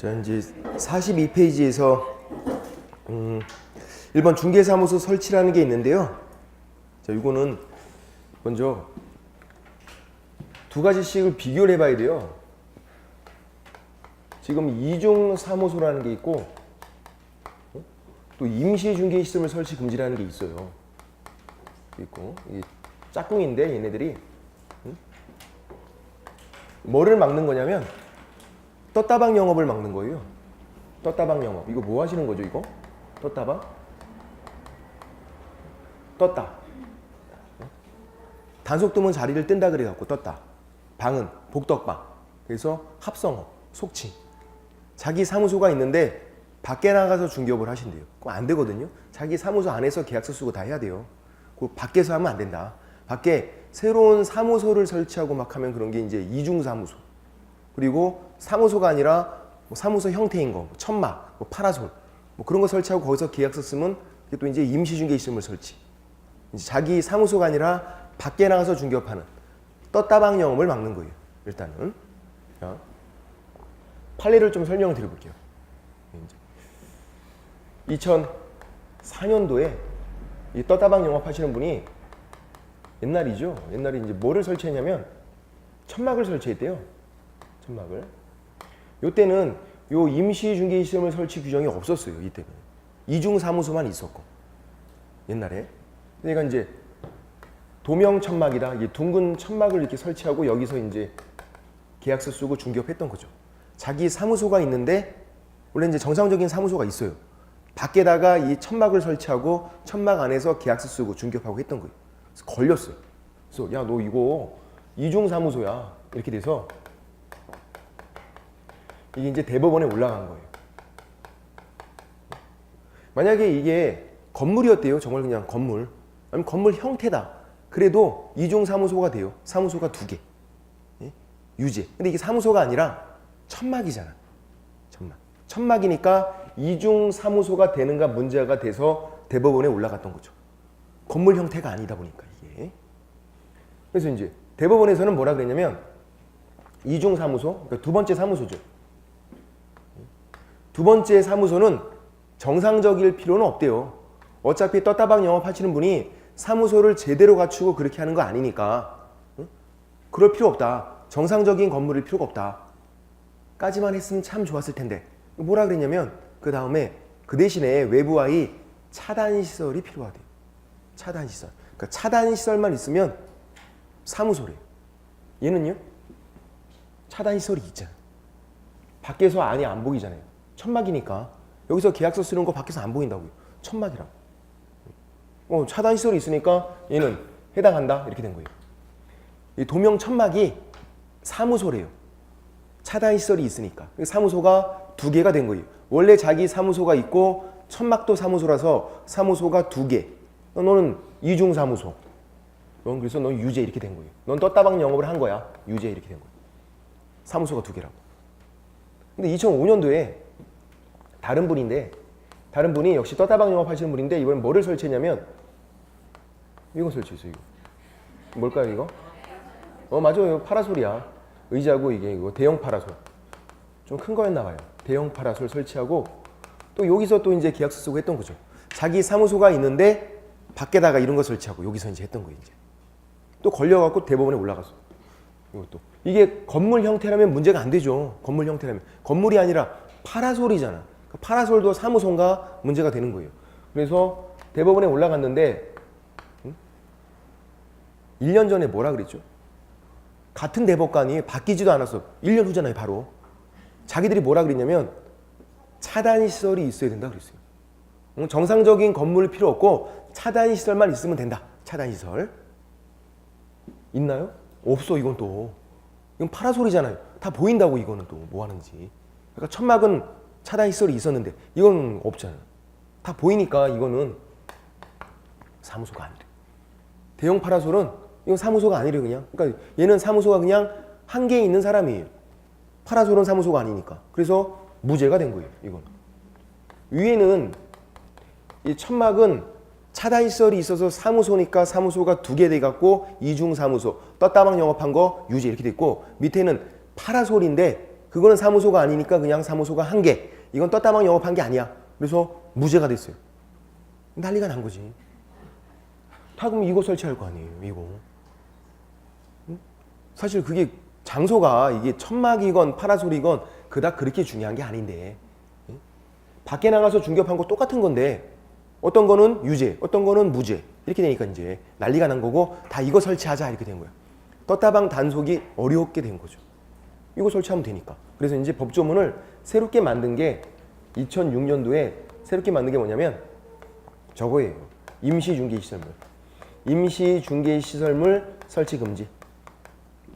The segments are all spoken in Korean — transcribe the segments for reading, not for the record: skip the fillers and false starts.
자, 이제 42페이지에서 1번 중개사무소 설치라는 게 있는데요. 자, 이거는 먼저 두 가지씩을 비교를 해봐야 돼요. 지금 이중사무소라는 게 있고 또 임시중개시설 설치 금지라는 게 있어요. 있고 이게 짝꿍인데 얘네들이 뭐를 막는 거냐면 떴다방 영업을 막는 거예요. 떴다방 영업. 이거 뭐 하시는 거죠, 이거? 떴다방? 떴다. 단속도면 자리를 뜬다 그래갖고 떴다. 방은 복덕방. 그래서 합성업, 속칭. 자기 사무소가 있는데 밖에 나가서 중개업을 하신대요. 그거 안 되거든요. 자기 사무소 안에서 계약서 쓰고 다 해야 돼요. 그거 밖에서 하면 안 된다. 밖에 새로운 사무소를 설치하고 막 하면 그런 게 이제 이중사무소. 그리고 사무소가 아니라 뭐 사무소 형태인 거, 뭐 천막, 뭐 파라솔, 뭐 그런 거 설치하고 거기서 계약서 쓰면 그게 또 이제 임시중개시설 설치. 이제 자기 사무소가 아니라 밖에 나가서 중개업하는 떴다방 영업을 막는 거예요. 일단은. 자, 판례를 좀 설명을 드려볼게요. 2004년도에 이 떴다방 영업 하시는 분이 옛날이죠. 옛날에 이제 뭐를 설치했냐면 천막을 설치했대요. 천막을. 요때는 요 임시중개시설 설치 규정이 없었어요. 이때는. 이중사무소만 있었고. 옛날에. 그러니까 이제 도명 천막이다. 이게 둥근 천막을 이렇게 설치하고 여기서 이제 계약서 쓰고 중개업했던 거죠. 자기 사무소가 있는데 원래 이제 정상적인 사무소가 있어요. 밖에다가 이 천막을 설치하고 천막 안에서 계약서 쓰고 중개업하고 했던 거예요. 그래서 걸렸어요. 그래서 야, 너 이거 이중사무소야. 이렇게 돼서 이게 이제 대법원에 올라간 거예요. 만약에 이게 건물이었대요. 정말 그냥 건물. 아니면 건물 형태다. 그래도 이중사무소가 돼요. 사무소가 2개. 예? 유죄. 근데 이게 사무소가 아니라 천막이잖아. 천막. 천막이니까 이중사무소가 되는가 문제가 돼서 대법원에 올라갔던 거죠. 건물 형태가 아니다 보니까 이게. 그래서 이제 대법원에서는 뭐라 그랬냐면 이중사무소, 그러니까 두 번째 사무소죠. 두 번째 사무소는 정상적일 필요는 없대요. 어차피 떴다방 영업하시는 분이 사무소를 제대로 갖추고 그렇게 하는 거 아니니까 그럴 필요 없다. 정상적인 건물일 필요가 없다. 까지만 했으면 참 좋았을 텐데. 뭐라 그랬냐면 그 다음에 그 대신에 외부와의 차단시설이 필요하대요. 차단시설. 그러니까 차단시설만 있으면 사무소래요. 얘는요. 차단시설이 있잖아요. 밖에서 안이 안 보이잖아요. 천막이니까. 여기서 계약서 쓰는 거 밖에서 안 보인다고요. 천막이라고. 차단시설이 있으니까 얘는 해당한다. 이렇게 된 거예요. 이 도명 천막이 사무소래요. 차단시설이 있으니까. 사무소가 2개가 된 거예요. 원래 자기 사무소가 있고 천막도 사무소라서 사무소가 2개. 너는 이중사무소. 넌 그래서 넌 유죄 이렇게 된 거예요. 넌 떴다방 영업을 한 거야. 유죄 이렇게 된 거예요. 사무소가 2개라고. 근데 2005년도에 다른 분이 역시 떴다방 영업 하시는 분인데 이번엔 뭐를 설치했냐면 이거 설치했어요. 이거. 뭘까요 이거? 맞아요. 파라솔이야. 의자고 이게 이거 대형 파라솔. 좀 큰 거였나 봐요. 대형 파라솔 설치하고 또 여기서 또 이제 계약서 쓰고 했던 거죠. 자기 사무소가 있는데 밖에다가 이런 거 설치하고 여기서 이제 했던 거예요. 이제. 또 걸려갖고 대법원에 올라갔어. 이것도. 이게 건물 형태라면 문제가 안 되죠. 건물 형태라면. 건물이 아니라 파라솔이잖아. 파라솔도 사무소인가 문제가 되는 거예요. 그래서 대법원에 올라갔는데 1년 전에 뭐라 그랬죠? 같은 대법관이 바뀌지도 않았어. 1년 후잖아요, 바로. 자기들이 뭐라 그랬냐면 차단시설이 있어야 된다 그랬어요. 정상적인 건물 필요 없고 차단시설만 있으면 된다. 차단시설. 있나요? 없어, 이건 또. 이건 파라솔이잖아요. 다 보인다고 이거는 또 뭐 하는지. 그러니까 천막은 차단시설이 있었는데 이건 없잖아요. 다 보이니까 이거는 사무소가 아니래. 대형 파라솔은 이건 사무소가 아니래 그냥. 그러니까 얘는 사무소가 그냥 한 개에 있는 사람이에요. 파라솔은 사무소가 아니니까. 그래서 무죄가 된 거예요. 이거는. 위에는 이 천막은 차단시설이 있어서 사무소니까 사무소가 2개 돼갖고 이중사무소 떴다방 영업한 거 유죄 이렇게 됐고 밑에는 파라솔인데 그거는 사무소가 아니니까 그냥 사무소가 한 개. 이건 떴다방 영업한 게 아니야. 그래서 무죄가 됐어요. 난리가 난 거지. 다 그럼 이거 설치할 거 아니에요, 이거. 응? 사실 그게 장소가 이게 천막이건 파라솔이건 그닥 그렇게 중요한 게 아닌데. 응? 밖에 나가서 중개업한 거 똑같은 건데 어떤 거는 유죄, 어떤 거는 무죄. 이렇게 되니까 이제 난리가 난 거고 다 이거 설치하자 이렇게 된 거야. 떴다방 단속이 어렵게 된 거죠. 이거 설치하면 되니까. 그래서 이제 법조문을 새롭게 만든 게 2006년도에 새롭게 만든 게 뭐냐면 저거예요. 임시중개시설물. 임시중개시설물 설치 금지.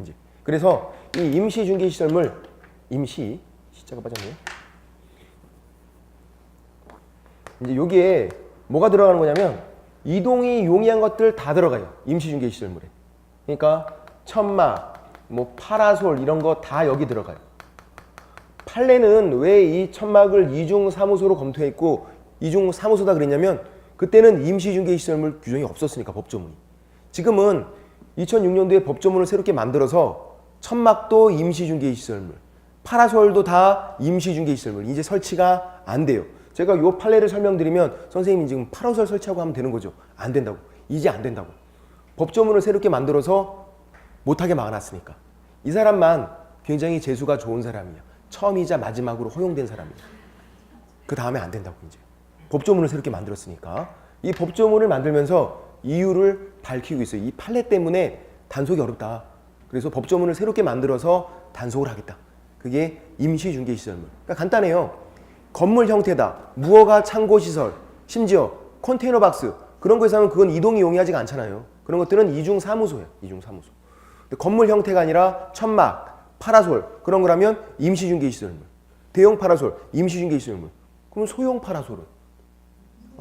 이제 그래서 이 임시중개시설물 임시 시자가 빠졌네요. 이제 여기에 뭐가 들어가는 거냐면 이동이 용이한 것들 다 들어가요. 임시중개시설물에. 그러니까 천막, 뭐 파라솔 이런 거 다 여기 들어가요. 판례는 왜 이 천막을 이중사무소로 검토했고 이중사무소다 그랬냐면 그때는 임시중개시설물 규정이 없었으니까 법조문이. 지금은 2006년도에 법조문을 새롭게 만들어서 천막도 임시중개시설물, 파라솔도 다 임시중개시설물 이제 설치가 안 돼요. 제가 요 판례를 설명드리면 선생님이 지금 파라솔 설치하고 하면 되는 거죠. 안 된다고. 이제 안 된다고. 법조문을 새롭게 만들어서 못하게 막아놨으니까. 이 사람만 굉장히 재수가 좋은 사람이야. 처음이자 마지막으로 허용된 사람이야. 그 다음에 안 된다고 이제. 법조문을 새롭게 만들었으니까. 이 법조문을 만들면서 이유를 밝히고 있어요. 이 판례 때문에 단속이 어렵다. 그래서 법조문을 새롭게 만들어서 단속을 하겠다. 그게 임시중개시설물. 그러니까 간단해요. 건물 형태다. 무허가 창고시설. 심지어 컨테이너 박스. 그런 거에서 하면 그건 이동이 용이하지가 않잖아요. 그런 것들은 이중사무소예요. 이중사무소. 건물 형태가 아니라 천막, 파라솔 그런 거라면 임시중개시설물. 대형 파라솔, 임시중개시설물. 그럼 소형 파라솔은?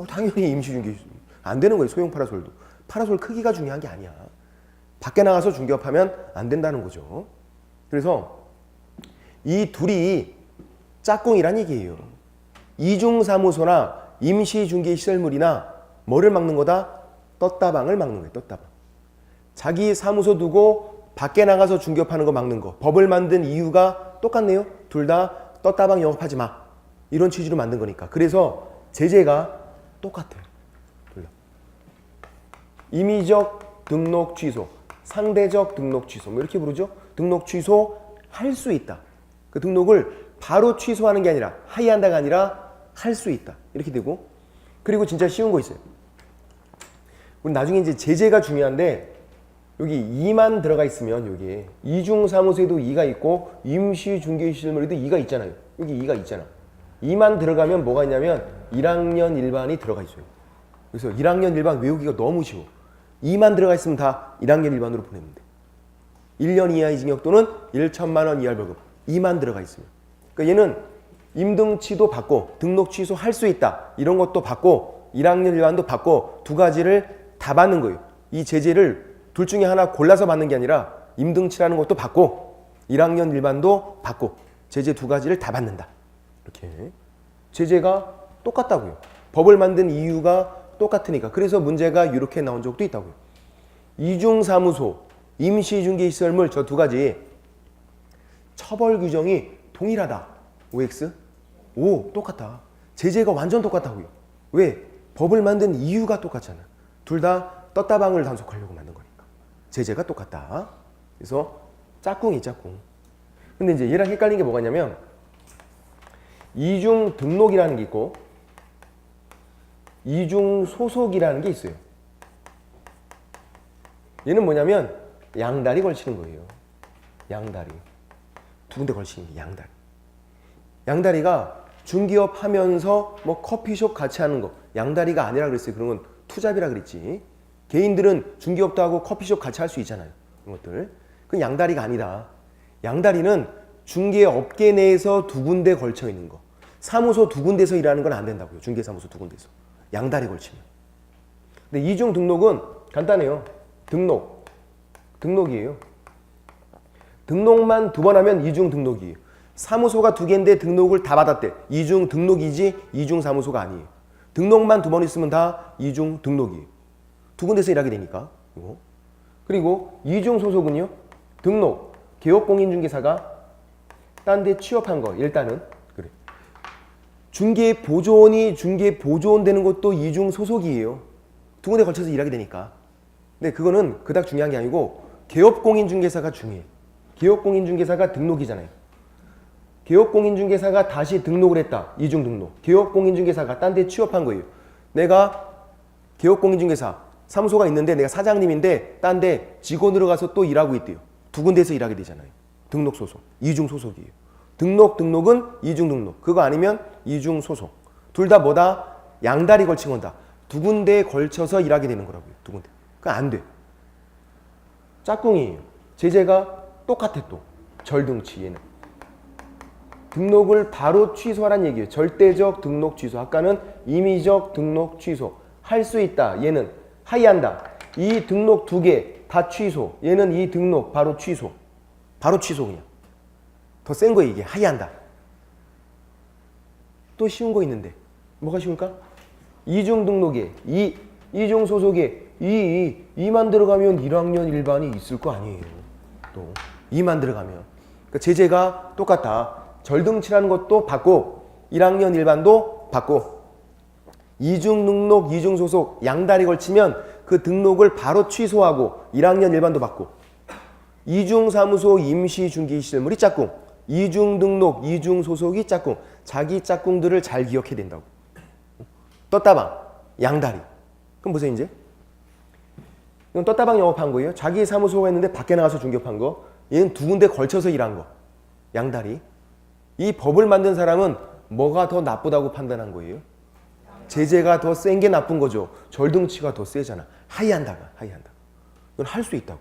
당연히 임시중개시설물. 안 되는 거예요. 소형 파라솔도. 파라솔 크기가 중요한 게 아니야. 밖에 나가서 중개업하면 안 된다는 거죠. 그래서 이 둘이 짝꿍이란 얘기예요. 이중사무소나 임시중개시설물이나 뭐를 막는 거다? 떴다방을 막는 거예요. 떴다방. 자기 사무소 두고 밖에 나가서 중개업하는 거 막는 거. 법을 만든 이유가 똑같네요. 둘 다 떴다방 영업하지 마. 이런 취지로 만든 거니까. 그래서 제재가 똑같아요. 둘 다. 임의적 등록 취소, 상대적 등록 취소 뭐 이렇게 부르죠. 등록 취소 할 수 있다. 그 등록을 바로 취소하는 게 아니라 하이한다가 아니라 할 수 있다. 이렇게 되고 그리고 진짜 쉬운 거 있어요. 우리 나중에 이제 제재가 중요한데 여기 2만 들어가 있으면 여기에 이중사무소에도 2가 있고 임시중개시설물에도 2가 있잖아요. 여기 2가 있잖아. 2만 들어가면 뭐가 있냐면 1학년 일반이 들어가 있어요. 그래서 1학년 일반 외우기가 너무 쉬워. 2만 들어가 있으면 다 1학년 일반으로 보내면 돼. 1년 이하의 징역 또는 1천만 원 이하 벌금. 2만 들어가 있으면. 그러니까 얘는 임등치도 받고 등록 취소할 수 있다. 이런 것도 받고 1학년 일반도 받고 두 가지를 다 받는 거예요. 이 제재를 둘 중에 하나 골라서 받는 게 아니라 임등치라는 것도 받고 1학년 일반도 받고 제재 두 가지를 다 받는다. 이렇게 제재가 똑같다고요. 법을 만든 이유가 똑같으니까. 그래서 문제가 이렇게 나온 적도 있다고요. 이중사무소, 임시중개시설물 저 두 가지 처벌 규정이 동일하다. OX? 오, 똑같다. 제재가 완전 똑같다고요. 왜? 법을 만든 이유가 똑같잖아. 둘 다 떴다방을 단속하려고 만든 거니까. 제재가 똑같다. 그래서 짝꿍이 짝꿍. 근데 이제 얘랑 헷갈린 게 뭐가 있냐면 이중 등록이라는 게 있고 이중 소속이라는 게 있어요. 얘는 뭐냐면 양다리 걸치는 거예요. 양다리. 두 군데 걸치는 게 양다리. 양다리가 중기업 하면서 뭐 커피숍 같이 하는 거 양다리가 아니라 그랬어요. 그런 건 투잡이라 그랬지. 개인들은 중기업도 하고 커피숍 같이 할 수 있잖아요. 그런 것들. 그건 양다리가 아니다. 양다리는 중개업계 내에서 두 군데 걸쳐 있는 거. 사무소 두 군데서 일하는 건 안 된다고요. 중개사무소 두 군데서. 양다리 걸치면. 근데 이중 등록은 간단해요. 등록이에요. 등록만 두 번 하면 이중 등록이에요. 사무소가 두 개인데 등록을 다 받았대. 이중 등록이지 이중 사무소가 아니에요. 등록만 두 번 있으면 다 이중 등록이에요. 두 군데서 일하게 되니까. 그리고 이중 소속은요. 등록, 개업공인중개사가 딴 데 취업한 거 일단은 그래. 중개보조원이 중개보조원 되는 것도 이중 소속이에요. 두 군데 걸쳐서 일하게 되니까. 근데 그거는 그닥 중요한 게 아니고 개업공인중개사가 중요해. 개업공인중개사가 등록이잖아요. 개업공인중개사가 다시 등록을 했다. 이중 등록. 개업공인중개사가 딴 데 취업한 거예요. 내가 개업공인중개사 사무소가 있는데 내가 사장님인데 딴 데 직원으로 가서 또 일하고 있대요. 두 군데에서 일하게 되잖아요. 등록 소속. 이중 소속이에요. 등록은 이중 등록. 그거 아니면 이중 소속. 둘 다 뭐다? 양다리 걸친 건다. 두 군데에 걸쳐서 일하게 되는 거라고요. 두 군데. 그건 안 돼. 짝꿍이에요. 제재가 똑같아 또. 절등치 얘는. 등록을 바로 취소하라는 얘기예요. 절대적 등록 취소. 아까는 임의적 등록 취소. 할 수 있다. 얘는 하이한다. 이 등록 두 개 다 취소. 얘는 이 등록 바로 취소. 바로 취소 그냥. 더 센 거 이게. 하이한다. 또 쉬운 거 있는데. 뭐가 쉬울까? 이중 등록에 이중 소속에 2만 들어가면 1학년 일반이 있을 거 아니에요. 또 2만 들어가면. 그러니까 제재가 똑같다. 절등치라는 것도 받고 1학년 일반도 받고 이중 등록, 이중 소속 양다리 걸치면 그 등록을 바로 취소하고 1학년 일반도 받고 이중 사무소 임시 중개 실물이 짝꿍, 이중 등록, 이중 소속이 짝꿍. 자기 짝꿍들을 잘 기억해야 된다고. 떴다방, 양다리. 그럼 보세요 이제. 이건 떴다방 영업한 거예요. 자기 사무소가 있는데 밖에 나가서 중개업한 거. 얘는 두 군데 걸쳐서 일한 거. 양다리. 이 법을 만든 사람은 뭐가 더 나쁘다고 판단한 거예요? 제재가 더 센 게 나쁜 거죠. 절등치가 더 세잖아. 하이한다가. 이건 할 수 있다고.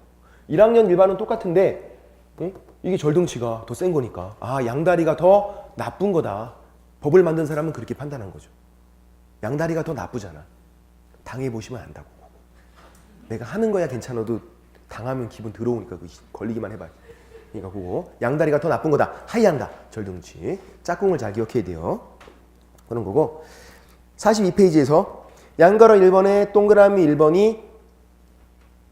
1학년 일반은 똑같은데 이게 절등치가 더 센 거니까 양다리가 더 나쁜 거다. 법을 만든 사람은 그렇게 판단한 거죠. 양다리가 더 나쁘잖아. 당해보시면 안다고. 내가 하는 거야 괜찮아도 당하면 기분 더러우니까 걸리기만 해봐. 그러니까 그거 양다리가 더 나쁜 거다. 하이한다. 절등치. 짝꿍을 잘 기억해야 돼요. 그런 거고 42페이지에서 양가로 1번에 동그라미 1번이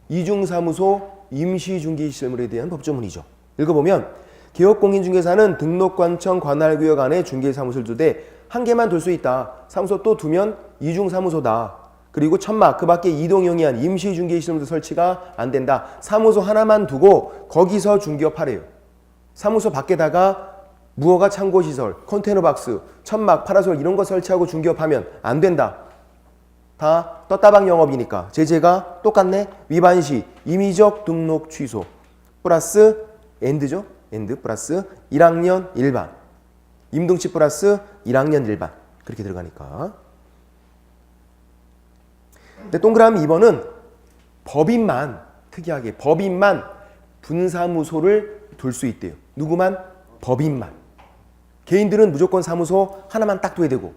이중사무소 임시중개시설물에 대한 법조문이죠. 읽어보면 개업공인중개사는 등록관청 관할구역 안에 중개사무소를 두되 한 개만 둘 수 있다. 사무소 또 두면 이중사무소다. 그리고 천막 그 밖에 이동용이한 임시중개시설물 설치가 안 된다. 사무소 하나만 두고 거기서 중개업하래요. 사무소 밖에다가 무허가 창고시설, 컨테이너박스, 천막, 파라솔 이런 거 설치하고 중개업하면 안 된다. 다 떴다방 영업이니까 제재가 똑같네. 위반시 임의적 등록 취소 플러스 엔드죠. 엔드 플러스 1학년 일반 임등치 플러스 1학년 일반 그렇게 들어가니까. 근데 동그라미 2번은 법인만 특이하게 법인만 분사무소를 둘 수 있대요. 누구만? 법인만. 개인들은 무조건 사무소 하나만 딱 둬야 되고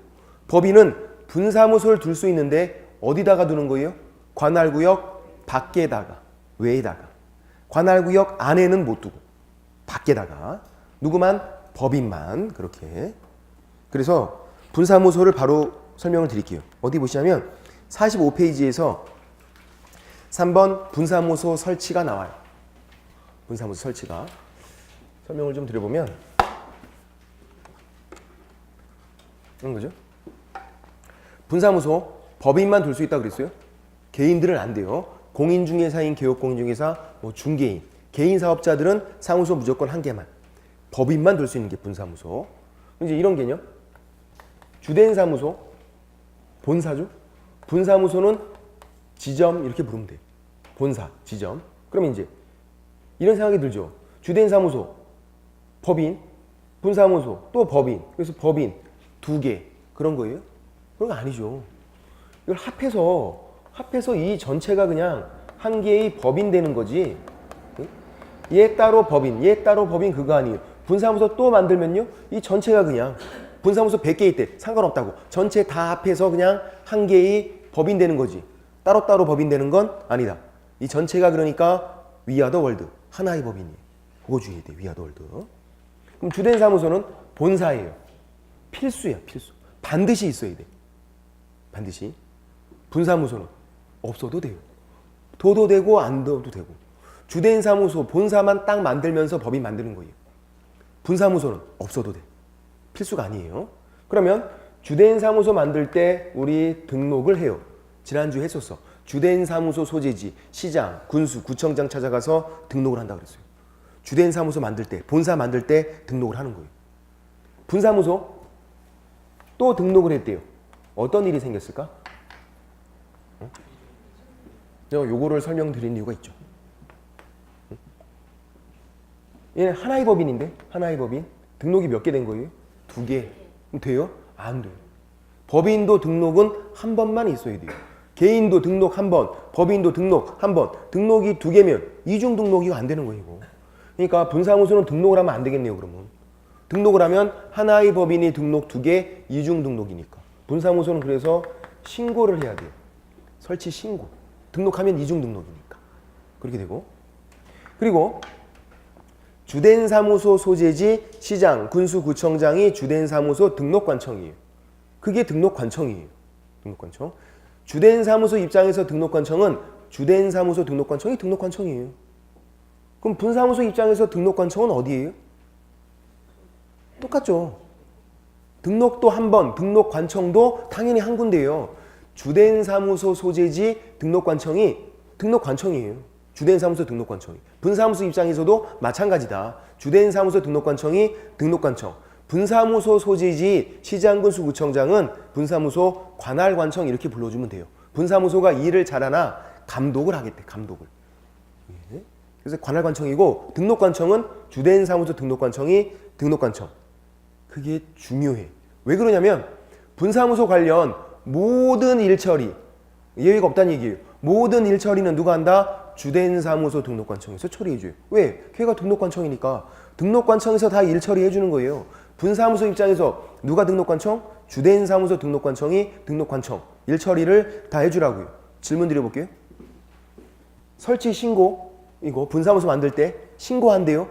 법인은 분사무소를 둘 수 있는데 어디다가 두는 거예요? 관할구역 밖에다가 외에다가. 관할구역 안에는 못 두고 밖에다가. 누구만? 법인만. 그렇게. 그래서 분사무소를 바로 설명을 드릴게요. 어디 보시냐면 45페이지에서 3번 분사무소 설치가 나와요. 분사무소 설치가. 설명을 좀 드려보면 이런 거죠. 분사무소 법인만 둘 수 있다고 그랬어요. 개인들은 안 돼요. 공인중개사인 개업공인중개사, 중개인, 개인 사업자들은 사무소 무조건 한 개만. 법인만 둘 수 있는 게 분사무소. 이제 이런 개념. 주된 사무소, 본사죠. 분사무소는 지점 이렇게 부르면 돼요. 본사, 지점. 그럼 이제 이런 생각이 들죠. 주된 사무소, 법인, 분사무소, 또 법인. 그래서 법인 두 개 그런 거예요? 그런 거 아니죠. 이걸 합해서 이 전체가 그냥 한 개의 법인 되는 거지. 얘 따로 법인, 얘 따로 법인 그거 아니에요. 분사무소 또 만들면요. 이 전체가 그냥 분사무소 100개 있대. 상관없다고. 전체 다 합해서 그냥 한 개의 법인 되는 거지. 따로따로 법인 되는 건 아니다. 이 전체가 그러니까 위아더 월드. 하나의 법인이에요. 그거 주의해야 돼. 위아더 월드. 그럼 주된 사무소는 본사예요. 필수야. 필수. 반드시 있어야 돼. 반드시. 분사무소는 없어도 돼요. 둬도 되고 안 둬도 되고. 주된 사무소 본사만 딱 만들면서 법인 만드는 거예요. 분사무소는 없어도 돼. 필수가 아니에요. 그러면 주된 사무소 만들 때 우리 등록을 해요. 지난주에 했었어. 주된 사무소 소재지, 시장, 군수, 구청장 찾아가서 등록을 한다고 그랬어요. 주된 사무소 만들 때, 본사 만들 때 등록을 하는 거예요. 분사무소 또 등록을 했대요. 어떤 일이 생겼을까? 제가 요거를 설명드린 이유가 있죠. 얘는 하나의 법인인데, 하나의 법인. 등록이 몇 개 된 거예요? 2개. 그럼 돼요? 안 돼요. 법인도 등록은 한 번만 있어야 돼요. 개인도 등록 한 번, 법인도 등록 한 번. 등록이 2개면 이중 등록이 안 되는 거예요, 이거. 그러니까 분사무소는 등록을 하면 안 되겠네요, 그러면. 등록을 하면 하나의 법인이 등록 2개, 이중 등록이니까. 분사무소는 그래서 신고를 해야 돼요. 설치 신고. 등록하면 이중 등록이니까. 그렇게 되고. 그리고 주된 사무소 소재지 시장, 군수, 구청장이 주된 사무소 등록관청이에요. 그게 등록관청이에요. 등록관청. 주된 사무소 입장에서 등록관청은 주된 사무소 등록관청이 등록관청이에요. 그럼 분사무소 입장에서 등록관청은 어디예요? 똑같죠. 등록도 한 번, 등록관청도 당연히 한 군데예요. 주된 사무소 소재지 등록관청이 등록관청이에요. 주된 사무소 등록관청이. 분사무소 입장에서도 마찬가지다. 주된 사무소 등록관청이 등록관청. 분사무소 소재지 시장군수 구청장은 분사무소 관할관청 이렇게 불러주면 돼요. 분사무소가 일을 잘하나 감독을 하겠대. 감독을. 그래서 관할관청이고 등록관청은 주된 사무소 등록관청이 등록관청. 그게 중요해. 왜 그러냐면 분사무소 관련 모든 일처리 예외가 없다는 얘기예요. 모든 일처리는 누가 한다? 주된 사무소 등록관청에서 처리해줘요. 왜? 걔가 등록관청이니까. 등록관청에서 다 일처리해주는 거예요. 분사무소 입장에서 누가 등록관청? 주된 사무소 등록관청이 등록관청. 일처리를 다 해주라고요. 질문 드려볼게요. 설치 신고 이거 분사무소 만들 때 신고한대요.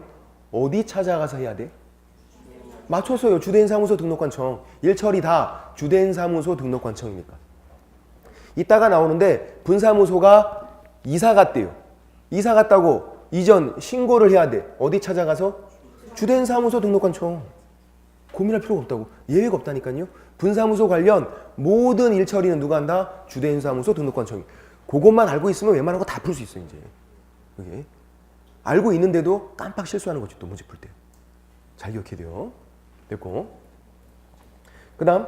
어디 찾아가서 해야 돼? 맞췄어요. 주된 사무소 등록관청. 일처리 다 주된 사무소 등록관청이니까. 이따가 나오는데 분사무소가 이사 갔대요. 이사 갔다고 이전 신고를 해야 돼. 어디 찾아가서? 주된 사무소 등록관청. 고민할 필요가 없다고. 예외가 없다니까요. 분사무소 관련 모든 일처리는 누가 한다? 주된 사무소 등록관청이. 그것만 알고 있으면 웬만한 거 다 풀 수 있어 이제. 그게. 알고 있는데도 깜빡 실수하는 거지 또 문제 풀 때. 잘 기억해야 돼요. 됐고. 그 다음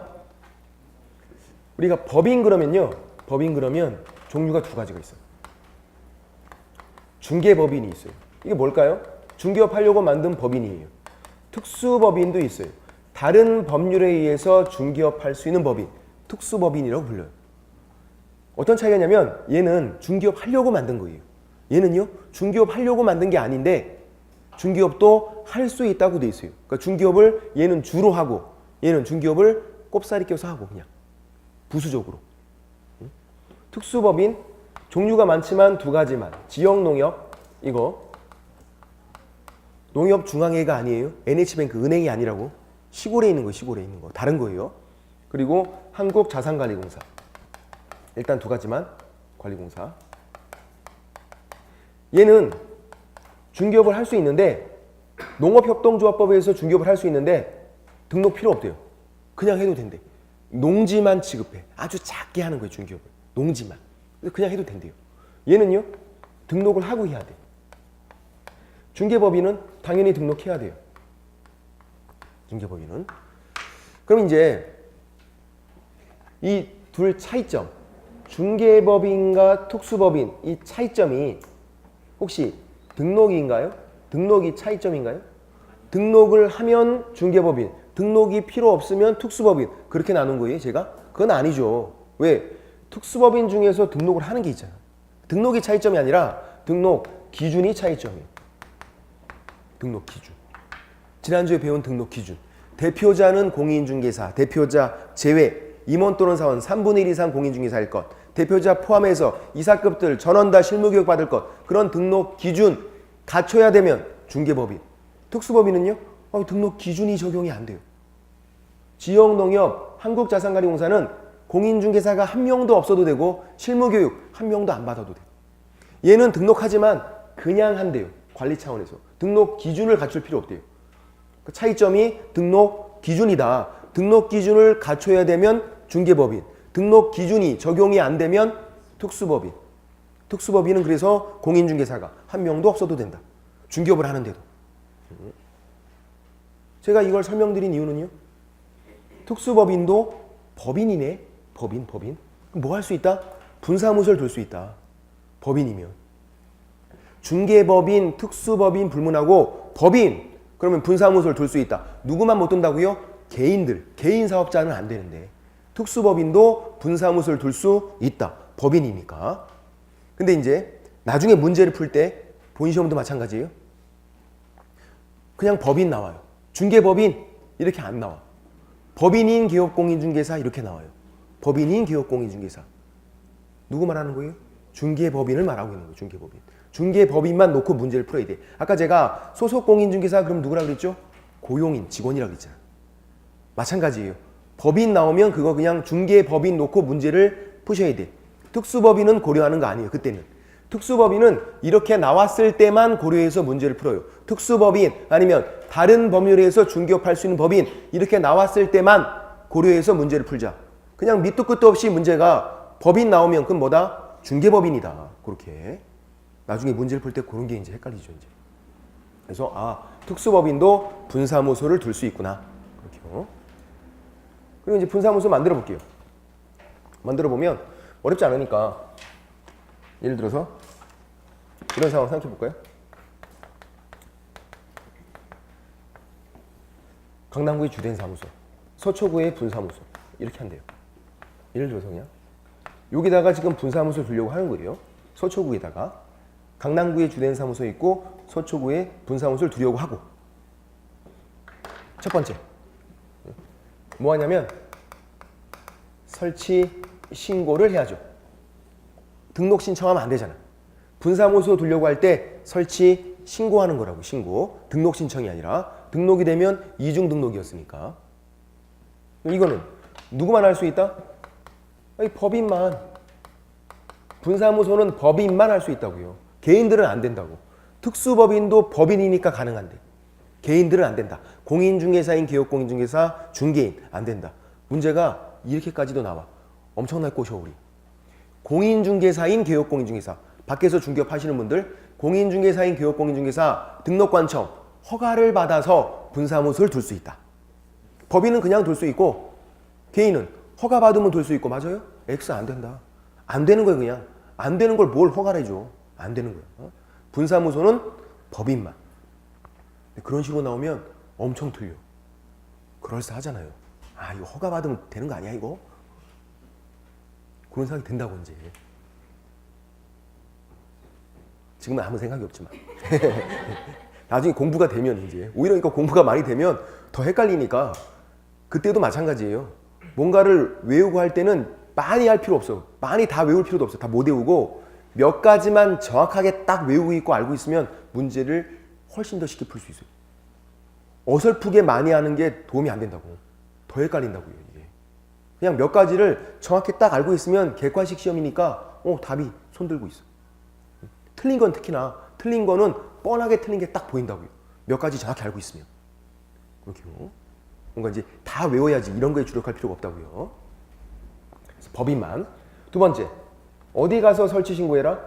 우리가 법인 그러면요. 법인 그러면 종류가 2가지가 있어요. 중개법인이 있어요. 이게 뭘까요? 중개업 하려고 만든 법인이에요. 특수법인도 있어요. 다른 법률에 의해서 중개업 할 수 있는 법인. 특수법인이라고 불려요. 어떤 차이가 있냐면 얘는 중개업 하려고 만든 거예요. 얘는요. 중개업 하려고 만든 게 아닌데 중개업도 할 수 있다고 돼 있어요. 그러니까 중개업을 얘는 주로 하고 얘는 중개업을 꼽사리 껴서 하고 그냥 부수적으로. 특수법인 종류가 많지만 2가지만. 지역농협 이거 농협중앙회가 아니에요. NH뱅크 은행이 아니라고. 시골에 있는 거 시골에 있는 거 다른 거예요. 그리고 한국자산관리공사 일단 2가지만 관리공사. 얘는 중개업을 할 수 있는데 농업협동조합법에서 중개업을 할 수 있는데 등록 필요 없대요. 그냥 해도 된대. 농지만 취급해. 아주 작게 하는 거예요 중개업을. 농지만. 그냥 해도 된대요. 얘는요. 등록을 하고 해야 돼. 중개법인은 당연히 등록해야 돼요. 중개법인은. 그럼 이제 이 둘 차이점. 중개법인과 특수법인 이 차이점이 혹시 등록인가요? 등록이 차이점인가요? 등록을 하면 중개법인, 등록이 필요 없으면 특수법인 그렇게 나눈 거예요 제가? 그건 아니죠. 왜? 특수법인 중에서 등록을 하는 게 있잖아. 등록이 차이점이 아니라 등록 기준이 차이점이에요. 등록 기준. 지난주에 배운 등록 기준. 대표자는 공인중개사, 대표자 제외, 임원 또는 사원 3분의 1 이상 공인중개사일 것, 대표자 포함해서 이사급들 전원 다 실무교육 받을 것, 그런 등록 기준 갖춰야 되면 중개법인. 특수법인은요? 등록 기준이 적용이 안 돼요. 지역농협, 한국자산관리공사는 공인중개사가 한 명도 없어도 되고 실무교육 한 명도 안 받아도 돼요. 얘는 등록하지만 그냥 한대요. 관리 차원에서. 등록 기준을 갖출 필요 없대요. 그 차이점이 등록 기준이다. 등록 기준을 갖춰야 되면 중개법인, 등록 기준이 적용이 안 되면 특수법인. 특수법인은 그래서 공인중개사가 한 명도 없어도 된다. 중개업을 하는데도. 제가 이걸 설명드린 이유는요. 특수법인도 법인이네. 법인. 뭐 할 수 있다? 분사무소를 둘 수 있다. 법인이면. 중개법인, 특수법인 불문하고 법인. 그러면 분사무소를 둘 수 있다. 누구만 못 둔다고요? 개인들. 개인 사업자는 안 되는데. 특수법인도 분사무소를 둘 수 있다. 법인이니까. 근데 이제 나중에 문제를 풀 때 본시험도 마찬가지예요. 그냥 법인 나와요. 중개법인 이렇게 안 나와. 법인인 기업공인중개사 이렇게 나와요. 법인인 기업공인중개사. 누구 말하는 거예요? 중개법인을 말하고 있는 거예요. 중개법인. 중개법인만 놓고 문제를 풀어야 돼. 아까 제가 소속공인중개사 그럼 누구라 그랬죠? 고용인, 직원이라고 그랬잖아. 마찬가지예요. 법인 나오면 그거 그냥 중개법인 놓고 문제를 푸셔야 돼. 특수법인은 고려하는 거 아니에요. 그때는. 특수법인은 이렇게 나왔을 때만 고려해서 문제를 풀어요. 특수법인 아니면 다른 법률에서 중개업할 수 있는 법인 이렇게 나왔을 때만 고려해서 문제를 풀자. 그냥 밑도 끝도 없이 문제가 법인 나오면 그건 뭐다? 중개법인이다. 그렇게. 나중에 문제를 풀 때 그런 게 이제 헷갈리죠. 이제. 그래서 특수법인도 분사무소를 둘 수 있구나. 그렇게요. 그리고 이제 분사무소 만들어 볼게요. 만들어 보면 어렵지 않으니까 예를 들어서 이런 상황 생각해 볼까요? 강남구의 주된 사무소, 서초구의 분사무소 이렇게 한대요. 예를 들어서 그냥 여기다가 지금 분사무소 두려고 하는 거예요. 서초구에다가 강남구의 주된 사무소 있고 서초구에 분사무소를 두려고 하고 첫 번째 뭐 하냐면 설치 신고를 해야죠. 등록 신청하면 안 되잖아. 분사무소 두려고 할 때 설치 신고하는 거라고. 신고. 등록 신청이 아니라 등록이 되면 이중 등록이었으니까. 이거는 누구만 할 수 있다? 아니, 법인만. 분사무소는 법인만 할 수 있다고요. 개인들은 안 된다고. 특수법인도 법인이니까 가능한데 개인들은 안 된다. 공인중개사인 기업공인중개사 중개인 안 된다. 문제가 이렇게까지도 나와. 엄청날 꼬셔 우리. 공인중개사인 기업공인중개사 밖에서 중개업 하시는 분들 공인중개사인 기업공인중개사 등록관청 허가를 받아서 분사무소를 둘 수 있다. 법인은 그냥 둘 수 있고 개인은 허가 받으면 둘 수 있고 맞아요? X 안 된다. 안 되는 거예요 그냥. 안 되는 걸 뭘 허가를 해줘. 안 되는 거야. 분사무소는 법인만. 그런 식으로 나오면 엄청 틀려. 그럴싸하잖아요. 아 이거 허가 받으면 되는 거 아니야 이거? 그런 생각이 든다고 이제. 지금은 아무 생각이 없지만 나중에 공부가 되면 이제 오히려 그러니까 공부가 많이 되면 더 헷갈리니까 그때도 마찬가지예요. 뭔가를 외우고 할 때는 많이 할 필요 없어. 많이 다 외울 필요도 없어. 다 못 외우고 몇 가지만 정확하게 딱 외우고 있고 알고 있으면 문제를 훨씬 더 쉽게 풀 수 있어요. 어설프게 많이 하는 게 도움이 안 된다고. 더 헷갈린다고요 이게. 그냥 몇 가지를 정확히 딱 알고 있으면 객관식 시험이니까 답이 손들고 있어. 틀린 건 특히나 틀린 거는 뻔하게 틀린 게 딱 보인다고요. 몇 가지 정확히 알고 있으면. 그렇게요. 뭔가 이제 다 외워야지 이런 거에 주력할 필요가 없다고요. 그래서 법인만. 두 번째, 어디 가서 설치 신고해라?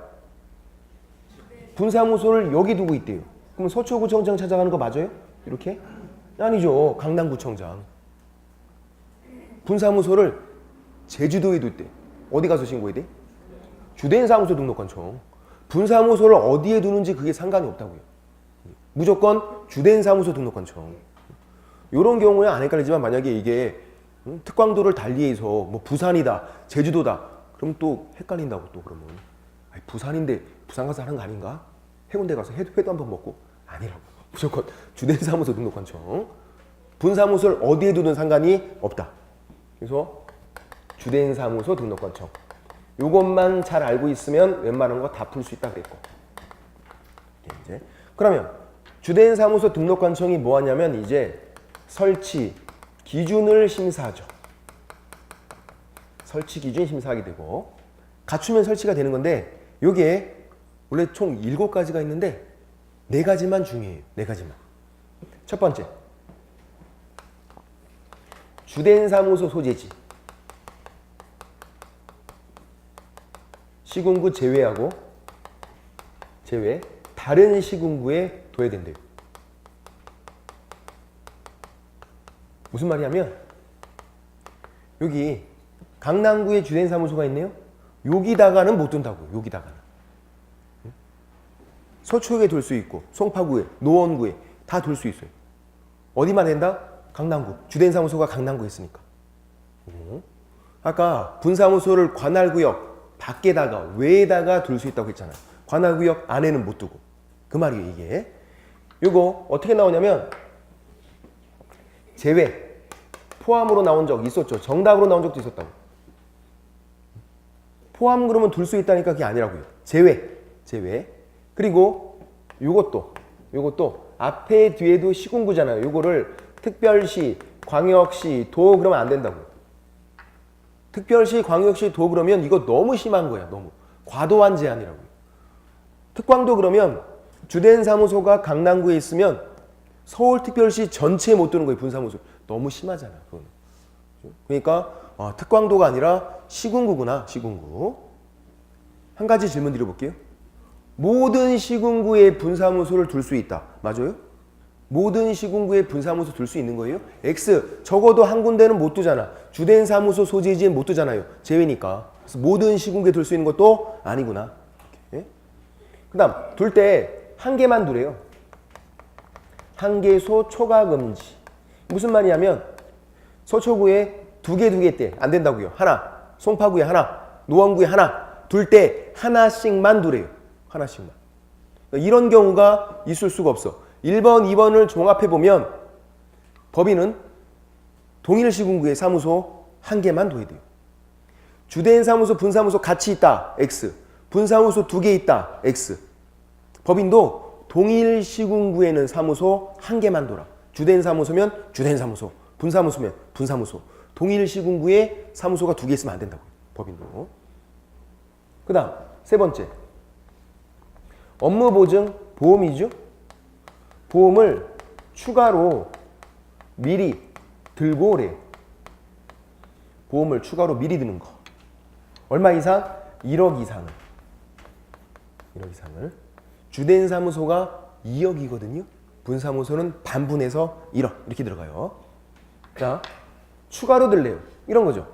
분사무소를 여기 두고 있대요. 그럼 서초구청장 찾아가는 거 맞아요? 이렇게? 아니죠. 강남구청장. 분사무소를 제주도에 둘 때 어디 가서 신고해야 돼? 주된 사무소 등록관청. 분사무소를 어디에 두는지 그게 상관이 없다고요. 무조건 주된 사무소 등록관청. 이런 경우에 안 헷갈리지만 만약에 이게 특광도를 달리해서 뭐 부산이다, 제주도다. 그럼 또 헷갈린다고 또 그러면. 아니, 부산인데 부산 가서 하는 거 아닌가? 해운대 가서 회도 한번 먹고 아니라고. 무조건 주된 사무소 등록관청. 분사무소를 어디에 두든 상관이 없다. 그래서 주된 사무소 등록관청. 요것만 잘 알고 있으면 웬만한 거 다 풀 수 있다 그랬고. 이제 그러면 주된 사무소 등록관청이 뭐 하냐면 이제 설치 기준을 심사하죠. 설치 기준 심사하게 되고 갖추면 설치가 되는 건데 요게 원래 총 7가지가 있는데 4가지만 중요해요. 4가지만. 첫 번째, 주된 사무소 소재지. 시군구 제외하고 다른 시군구에 둬야 된대요. 무슨 말이냐면 여기 강남구에 주된 사무소가 있네요. 여기다가는 못 둔다고요. 여기다가는. 서초구에 둘 수 있고 송파구에, 노원구에 다 둘 수 있어요. 어디만 된다? 강남구. 주된 사무소가 강남구에 있으니까. 아까 분사무소를 관할구역 밖에다가 외에다가 둘 수 있다고 했잖아요. 관할구역 안에는 못 두고. 그 말이에요, 이게. 이거 어떻게 나오냐면 제외, 포함으로 나온 적 있었죠. 정답으로 나온 적도 있었다고. 포함 그러면 둘 수 있다니까 그게 아니라고요. 제외. 그리고 요것도 앞에 뒤에도 시군구잖아요. 요거를 특별시, 광역시, 도 그러면 안 된다고요. 특별시, 광역시, 도 그러면 이거 너무 심한 거야. 너무. 과도한 제한이라고요. 특광도 그러면 주된 사무소가 강남구에 있으면 서울특별시 전체에 못 두는 거예요. 분사무소. 너무 심하잖아. 그건. 그러니까 특광도가 아니라 시군구구나. 시군구. 한 가지 질문 드려볼게요. 모든 시군구에 분사무소를 둘 수 있다. 맞아요? 모든 시군구에 분사무소 둘 수 있는 거예요? X. 적어도 한 군데는 못 두잖아. 주된 사무소 소재지엔 못 두잖아요. 제외니까. 그래서 모든 시군구에 둘 수 있는 것도 아니구나. 그 다음 둘 때 한 개만 두래요. 한개소 초과 금지. 무슨 말이냐면 서초구에 두 개 때 안 된다고요. 하나. 송파구에 하나. 노원구에 하나. 둘 때 하나씩만 두래요. 하나씩만. 그러니까 이런 경우가 있을 수가 없어. 1번, 2번을 종합해보면 법인은 동일 시군구에 사무소 한 개만 둬야 돼요. 주된 사무소, 분사무소 같이 있다. X. 분사무소 두 개 있다. X. 법인도 동일 시군구에는 사무소 한 개만 둬라. 주된 사무소면 주된 사무소, 분사무소면 분사무소. 동일 시군구에 사무소가 두 개 있으면 안 된다고요. 법인도. 그 다음 세 번째. 업무 보증 보험이죠. 보험을 추가로 미리 들고 오래요. 보험을 추가로 미리 드는 거. 얼마 이상? 1억 이상을. 1억 이상을. 주된 사무소가 2억이거든요. 분사무소는 반분해서 1억 이렇게 들어가요. 자, 추가로 들래요. 이런 거죠.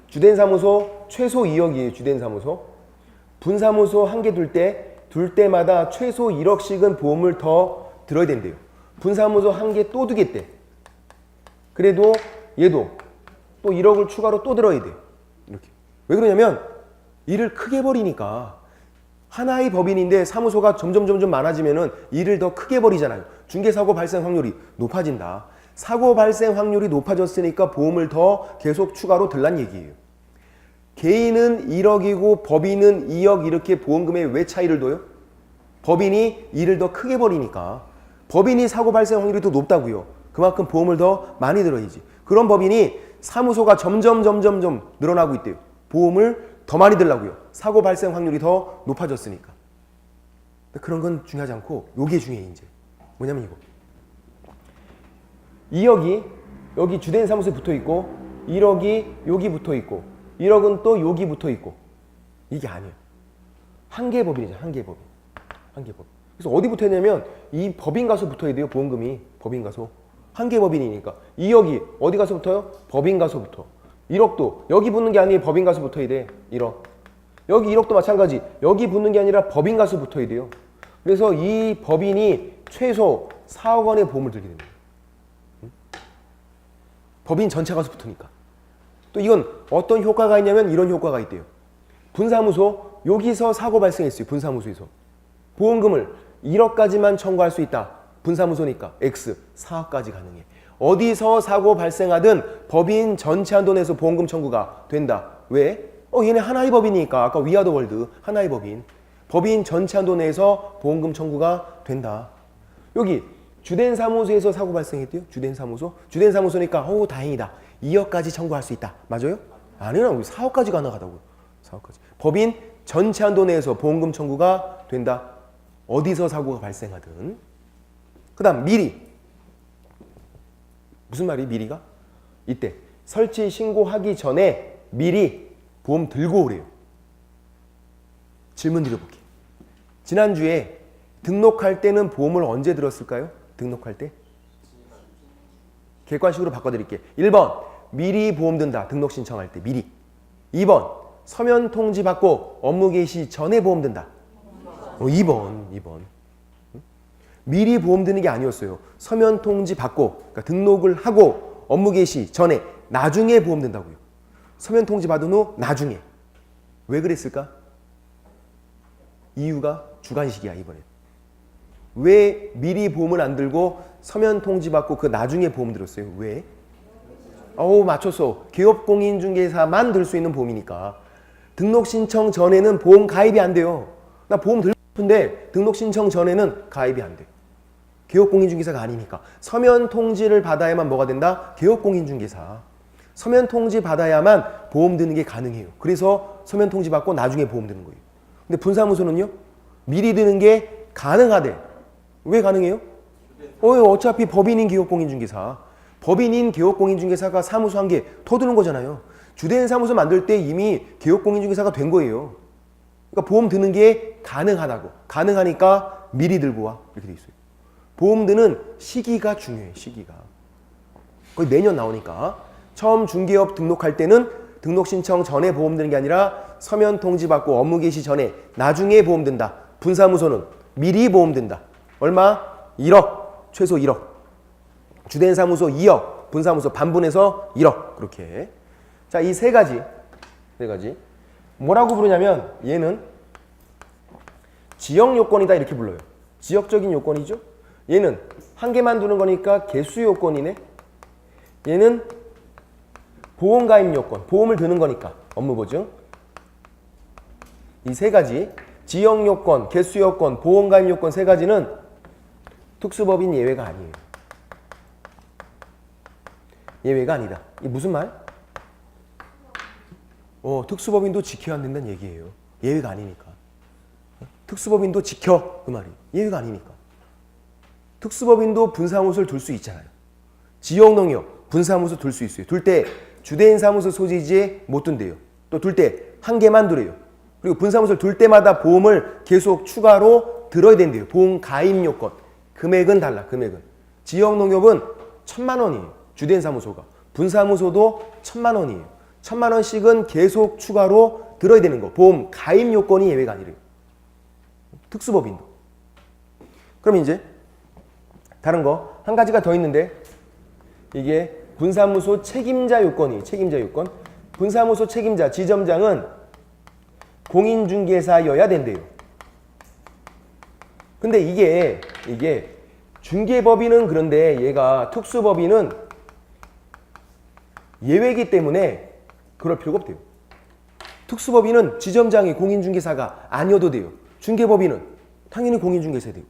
주된 사무소 최소 2억이에요. 주된 사무소. 분사무소 한 개 둘 때마다 최소 1억씩은 보험을 더 들어야 된대요. 분사무소 한 개 또 두겠대. 그래도 얘도 또 1억을 추가로 또 들어야 돼요. 이렇게. 왜 그러냐면 일을 크게 벌이니까. 하나의 법인인데 사무소가 점점 많아지면은 일을 더 크게 벌이잖아요. 중개사고 발생 확률이 높아진다. 사고 발생 확률이 높아졌으니까 보험을 더 계속 추가로 들란 얘기예요. 개인은 1억이고 법인은 2억 이렇게 보험금에 왜 차이를 둬요? 법인이 일을 더 크게 벌이니까. 법인이 사고 발생 확률이 더 높다고요. 그만큼 보험을 더 많이 들어야지. 그런 법인이 사무소가 점점 늘어나고 있대요. 보험을 더 많이 들라고요. 사고 발생 확률이 더 높아졌으니까. 그런 건 중요하지 않고 요게 중요해 이제. 뭐냐면 이거. 2억이 여기 주된 사무소에 붙어 있고 1억이 여기 붙어 있고 1억은 또 여기 붙어 있고 이게 아니에요. 한 개 법인이죠. 한 개 법인. 한 개 법인. 그래서 어디 붙어 있냐면 이 법인 가서 붙어야 돼요. 보험금이. 법인 가서. 한 개 법인이니까. 2억이 어디 가서 붙어요? 법인 가서 붙어. 1억도 여기 붙는 게 아니에요. 법인 가서 붙어야 돼. 1억. 여기 1억도 마찬가지. 여기 붙는 게 아니라 법인 가서 붙어야 돼요. 그래서 이 법인이 최소 4억 원의 보험을 들게 됩니다. 법인 전체 가서 붙으니까. 또 이건 어떤 효과가 있냐면 이런 효과가 있대요. 분사무소 여기서 사고 발생했어요. 분사무소에서. 보험금을 1억까지만 청구할 수 있다. 분사무소니까 X 4억까지 가능해. 어디서 사고 발생하든 법인 전체 한도 내에서 보험금 청구가 된다. 왜? 얘네 하나의 법인이니까. 아까 위아더 월드 하나의 법인. 법인 전체 한도 내에서 보험금 청구가 된다. 여기 주된 사무소에서 사고 발생했대요. 주된 사무소. 주된 사무소니까 다행이다. 2억까지 청구할 수 있다. 맞아요? 아니요. 4억까지 가능하다고요. 4억까지. 법인 전체 한도 내에서 보험금 청구가 된다. 어디서 사고가 발생하든. 그 다음 미리. 무슨 말이 미리가? 이때 설치 신고하기 전에 미리 보험 들고 오래요. 질문 드려볼게요. 지난주에 등록할 때는 보험을 언제 들었을까요? 등록할 때? 객관식으로 바꿔드릴게요. 1번 미리 보험 든다. 등록 신청할 때 미리. 2번 서면 통지 받고 업무 개시 전에 보험 든다. 2번. 미리 보험 드는 게 아니었어요. 서면 통지 받고 그러니까 등록을 하고 업무 개시 전에 나중에 보험 든다고요. 서면 통지 받은 후 나중에. 왜 그랬을까? 이유가 주관식이야 이번에. 왜 미리 보험을 안 들고 서면 통지 받고 그 나중에 보험 들었어요? 왜? 맞췄어. 기업공인중개사만 들 수 있는 보험이니까. 등록 신청 전에는 보험 가입이 안 돼요. 나 보험 들고 싶은데 등록 신청 전에는 가입이 안 돼. 기업공인중개사가 아니니까. 서면 통지를 받아야만 뭐가 된다? 기업공인중개사. 서면 통지 받아야만 보험 드는 게 가능해요. 그래서 서면 통지 받고 나중에 보험 드는 거예요. 근데 분사무소는요? 미리 드는 게 가능하대. 왜 가능해요? 어차피 법인인 기업공인중개사. 법인인 기업공인중개사가 사무소 한 개 더 드는 거잖아요. 주된 사무소 만들 때 이미 기업공인중개사가 된 거예요. 그러니까 보험 드는 게 가능하다고. 가능하니까 미리 들고 와. 이렇게 돼 있어요. 보험 드는 시기가 중요해. 시기가. 거의 매년 나오니까. 처음 중개업 등록할 때는 등록 신청 전에 보험 드는 게 아니라 서면 통지 받고 업무 개시 전에 나중에 보험 든다. 분사무소는 미리 보험 든다. 얼마? 1억. 최소 1억. 주된 사무소 2억. 분사무소 반분해서 1억. 그렇게. 자, 이 세 가지. 뭐라고 부르냐면 얘는 지역 요건이다 이렇게 불러요. 지역적인 요건이죠. 얘는 한 개만 두는 거니까 개수 요건이네. 얘는 보험 가입 요건. 보험을 드는 거니까 업무 보증. 이 세 가지 지역 요건, 개수 요건, 보험 가입 요건 세 가지는 특수법인 예외가 아니에요. 예외가 아니다. 이게 무슨 말? 특수법인도 지켜야 안 된다는 얘기예요. 예외가 아니니까. 특수법인도 지켜 그 말이. 예외가 아니니까. 특수법인도 분사무소를 둘 수 있잖아요. 지역농협 분사무소 둘 수 있어요. 둘 때 주된 사무소 소지지에 못 둔대요. 또 둘 때 한 개만 두래요. 그리고 분사무소를 둘 때마다 보험을 계속 추가로 들어야 된대요. 보험 가입 요건. 금액은 달라. 금액은. 지역농협은 1,000만 원이에요. 주된 사무소가. 분사무소도 1,000만 원이에요. 1,000만 원씩은 계속 추가로 들어야 되는 거. 보험 가입 요건이 예외가 아니래요. 특수법인도. 그럼 이제 다른 거 한 가지가 더 있는데 이게 분사무소 책임자 요건이에요. 책임자 요건. 분사무소 책임자 지점장은 공인중개사여야 된대요. 근데 이게 중개법인은 그런데 얘가 특수법인은 예외이기 때문에 그럴 필요가 없대요. 특수법인은 지점장이 공인중개사가 아니어도 돼요. 중개법인은 당연히 공인중개사야 되고.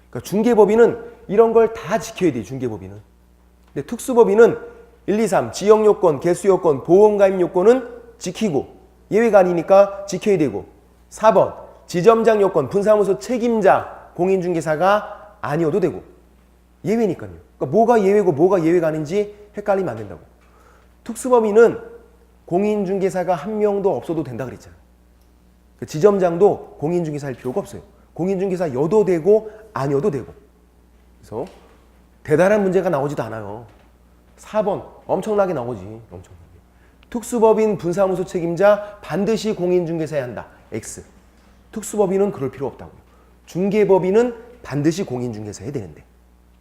그러니까 중개법인은 이런 걸 다 지켜야 돼요. 중개법인은. 근데 특수법인은 1, 2, 3 지역요건, 개수요건, 보험가입요건은 지키고 예외가 아니니까 지켜야 되고 4번 지점장 요건, 분사무소 책임자 공인중개사가 아니어도 되고 예외니까요. 그러니까 뭐가 예외고 뭐가 예외가 아닌지 헷갈리면 안 된다고. 특수법인은 공인중개사가 한 명도 없어도 된다 그랬잖아요. 지점장도 공인중개사 할 필요가 없어요. 공인중개사여도 되고 아니어도 되고. 그래서 대단한 문제가 나오지도 않아요. 4번 엄청나게 나오지. 엄청나게. 특수법인 분사무소 책임자 반드시 공인중개사야 한다. X. 특수법인은 그럴 필요 없다고요. 중개법인은 반드시 공인중개사 해야 되는데.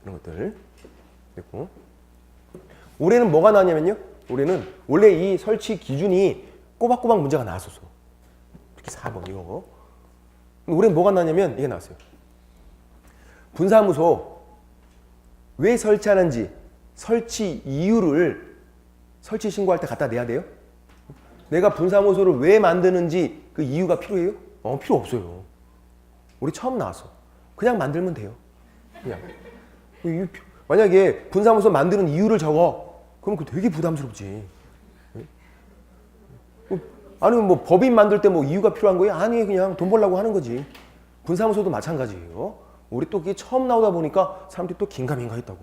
이런 것들. 됐고. 올해는 뭐가 나왔냐면요. 올해는 원래 이 설치 기준이 꼬박꼬박 문제가 나왔었어. 특히 4번 이거. 올해는 뭐가 나왔냐면 이게 나왔어요. 분사무소 왜 설치하는지 설치 이유를 설치 신고할 때 갖다 내야 돼요? 내가 분사무소를 왜 만드는지 그 이유가 필요해요? 필요 없어요. 우리 처음 나왔어. 그냥 만들면 돼요. 그냥. 만약에 분사무소 만드는 이유를 적어. 그럼 그 되게 부담스럽지. 아니면 뭐 법인 만들 때 뭐 이유가 필요한 거예요? 아니 그냥 돈 벌려고 하는 거지. 분사무소도 마찬가지예요. 우리 또 그게 처음 나오다 보니까 사람들이 또 긴가민가 했다고.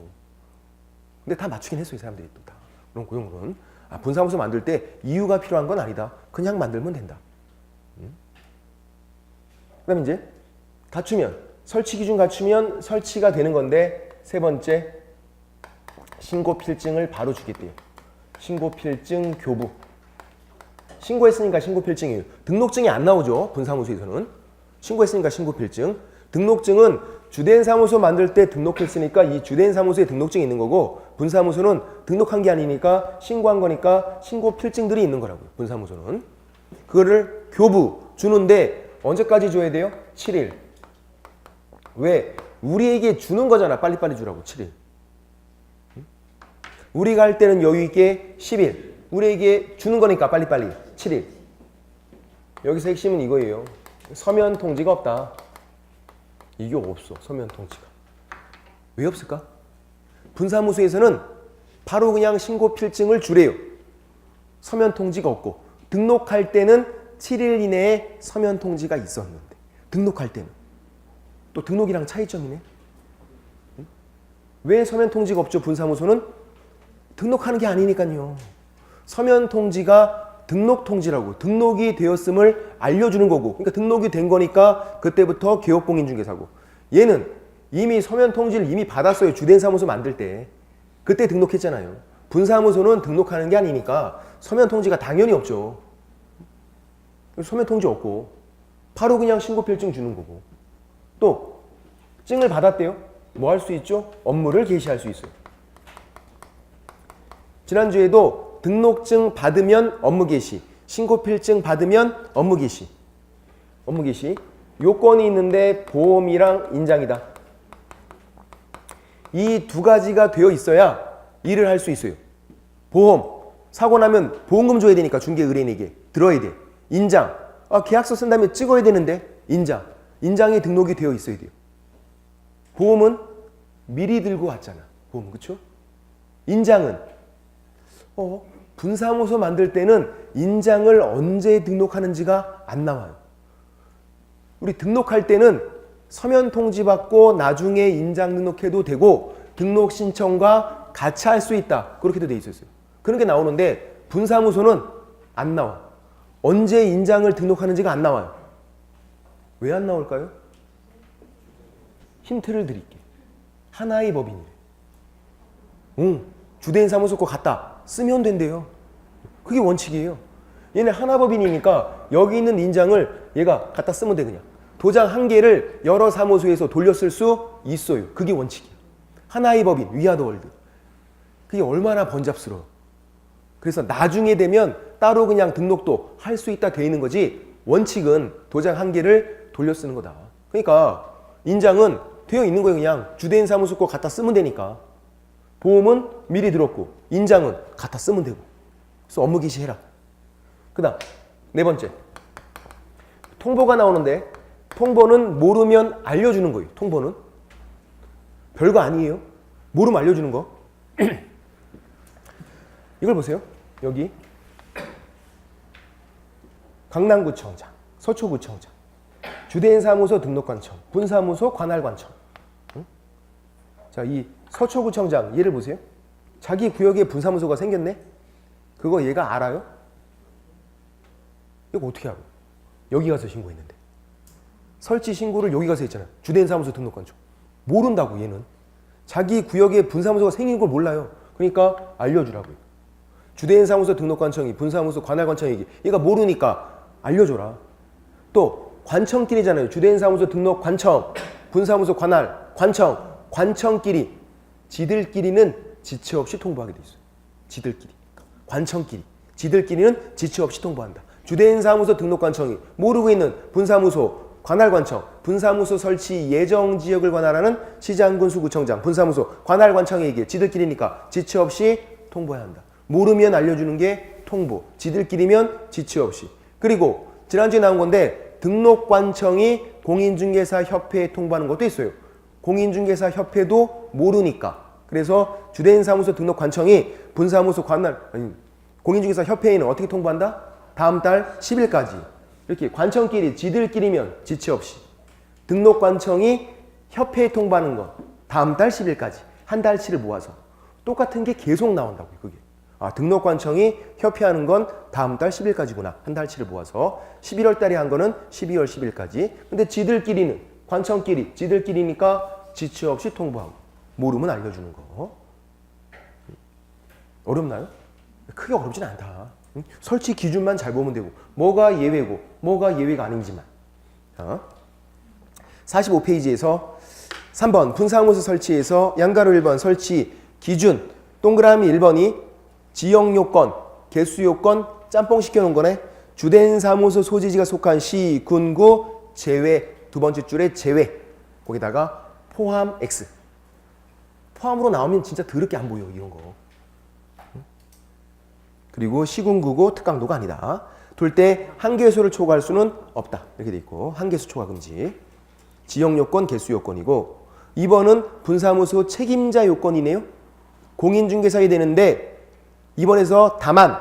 근데 다 맞추긴 했어요, 이 사람들이 또 다. 그럼 그 정도는. 분사무소 만들 때 이유가 필요한 건 아니다. 그냥 만들면 된다. 그 다음에 이제 갖추면, 설치 기준 갖추면 설치가 되는 건데, 세 번째, 신고 필증을 바로 주겠대요. 신고 필증 교부. 신고했으니까 신고 필증이에요. 등록증이 안 나오죠, 분사무소에서는. 신고했으니까 신고 필증. 등록증은 주된 사무소 만들 때 등록했으니까 이 주된 사무소에 등록증이 있는 거고, 분사무소는 등록한 게 아니니까 신고한 거니까 신고 필증들이 있는 거라고요, 분사무소는. 그거를 교부 주는데 언제까지 줘야 돼요? 7일. 왜? 우리에게 주는 거잖아. 빨리빨리 주라고. 7일. 우리가 할 때는 여유 있게 10일. 우리에게 주는 거니까 빨리빨리 7일. 여기서 핵심은 이거예요. 서면 통지가 없다. 이게 없어. 서면 통지가. 왜 없을까? 분사무소에서는 바로 그냥 신고 필증을 주래요. 서면 통지가 없고, 등록할 때는 7일 이내에 서면 통지가 있었는데, 등록할 때는 또 등록이랑 차이점이네. 왜 서면 통지가 없죠? 분사무소는 등록하는 게 아니니까요. 서면 통지가 등록 통지라고, 등록이 되었음을 알려주는 거고, 그러니까 등록이 된 거니까 그때부터 개업공인중개사고, 얘는 이미 서면 통지를 이미 받았어요. 주된 사무소 만들 때. 그때 등록했잖아요. 분사무소는 등록하는 게 아니니까 서면 통지가 당연히 없죠. 서면 통지 없고 바로 그냥 신고필증 주는 거고, 또 증을 받았대요. 뭐 할 수 있죠? 업무를 개시할 수 있어요. 지난주에도 등록증 받으면 업무 개시, 신고필증 받으면 업무 개시. 업무 개시 요건이 있는데 보험이랑 인장이다. 이 두 가지가 되어 있어야 일을 할 수 있어요. 보험, 사고 나면 보험금 줘야 되니까 중개 의뢰인에게 들어야 돼. 인장, 계약서 쓴 다음에 찍어야 되는데 인장, 인장이 등록이 되어 있어야 돼요. 보험은 미리 들고 왔잖아. 보험, 그쵸? 인장은 분사무소 만들 때는 인장을 언제 등록하는지가 안 나와요. 우리 등록할 때는 서면 통지 받고 나중에 인장 등록해도 되고 등록 신청과 같이 할 수 있다. 그렇게도 돼 있었어요. 그런 게 나오는데 분사무소는 안 나와. 언제 인장을 등록하는지가 안 나와요. 왜 안 나올까요? 힌트를 드릴게. 하나의 법인이래. 주된 사무소 거 갖다 쓰면 된대요. 그게 원칙이에요. 얘네 하나법인이니까 여기 있는 인장을 얘가 갖다 쓰면 돼. 그냥 도장 한 개를 여러 사무소에서 돌렸을 수 있어요. 그게 원칙이에요. 하나의 법인, 위아더월드. 그게 얼마나 번잡스러워. 그래서 나중에 되면 따로 그냥 등록도 할 수 있다 돼 있는 거지, 원칙은 도장 한 개를 돌려 쓰는 거다. 그러니까 인장은 되어 있는 거예요. 그냥 주된 사무소 거 갖다 쓰면 되니까. 보험은 미리 들었고 인장은 갖다 쓰면 되고. 그래서 업무 개시해라. 그 다음 네 번째, 통보가 나오는데 통보는 모르면 알려주는 거예요. 통보는 별거 아니에요. 모르면 알려주는 거. 이걸 보세요. 여기 강남구청장, 서초구청장, 주된 사무소 등록관청, 분사무소 관할관청. 자, 이 서초구청장 얘를 보세요. 자기 구역에 분사무소가 생겼네. 그거 얘가 알아요? 이거 어떻게 알아? 여기 가서 신고했는데. 설치 신고를 여기 가서 했잖아요. 주된 사무소 등록관청. 모른다고 얘는. 자기 구역에 분사무소가 생긴 걸 몰라요. 그러니까 알려주라고요. 주된 사무소 등록관청이, 분사무소 관할관청이기. 얘가 모르니까 알려줘라. 또 관청끼리잖아요. 주된 사무소 등록관청, 분사무소 관할, 관청, 관청끼리. 지들끼리는 지체 없이 통보하게 돼 있어요. 지들끼리. 관청끼리. 지들끼리는 지체 없이 통보한다. 주된 사무소 등록관청이 모르고 있는 분사무소 관할관청, 분사무소 설치 예정 지역을 관할하는 시장군수구청장, 분사무소 관할관청에게 지들끼리니까 지체 없이 통보해야 한다. 모르면 알려주는 게 통보, 지들끼리면 지체 없이. 그리고 지난주에 나온 건데 등록관청이 공인중개사협회에 통보하는 것도 있어요. 공인중개사협회도 모르니까. 그래서 주된 사무소 등록관청이 분사무소 공인중개사협회에는 어떻게 통보한다? 다음 달 10일까지. 이렇게 관청끼리, 지들끼리면 지체 없이. 등록관청이 협회에 통보하는 건 다음 달 10일까지. 한 달치를 모아서. 똑같은 게 계속 나온다고요. 그게. 등록관청이 협회하는 건 다음 달 10일까지구나. 한 달치를 모아서 11월 달에 한 거는 12월 10일까지. 근데 지들끼리는 관청끼리 지들끼리니까 지체 없이 통보하고 모르면 알려주는 거. 어렵나요? 크게 어렵진 않다. 설치 기준만 잘 보면 되고 뭐가 예외고 뭐가 예외가 아닌지만. 45페이지에서 3번 분사무소 설치에서 양가로 1번 설치 기준 동그라미 1번이 지역 요건, 개수 요건 짬뽕 시켜놓은 거네. 주된 사무소 소지지가 속한 시, 군, 구 제외 두 번째 줄에 제외 거기다가 포함 X. 포함으로 나오면 진짜 더럽게 안 보여 이런 거. 그리고 시군구고 특강도가 아니다. 둘 때 한 개소를 초과할 수는 없다. 이렇게 돼 있고 한 개수 초과 금지. 지역 요건, 개수 요건이고 2번은 분사무소 책임자 요건이네요. 공인중개사이 되는데 2번에서 다만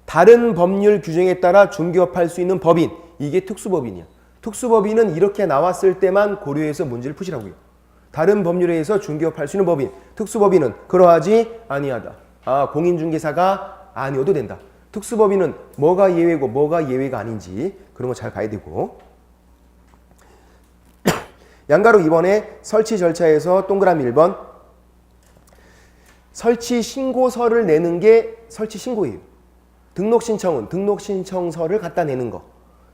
다른 법률 규정에 따라 중개업할 수 있는 법인 이게 특수법인이야. 특수법인은 이렇게 나왔을 때만 고려해서 문제를 푸시라고요. 다른 법률에 의해서 중개업할 수 있는 법인 특수법인은 그러하지 아니하다. 공인중개사가 아니어도 된다. 특수법인은 뭐가 예외고 뭐가 예외가 아닌지 그런 거 잘 봐야 되고 양가로 2번에 설치 절차에서 동그라미 1번 설치 신고서를 내는 게 설치 신고예요. 등록 신청은 등록 신청서를 갖다 내는 거.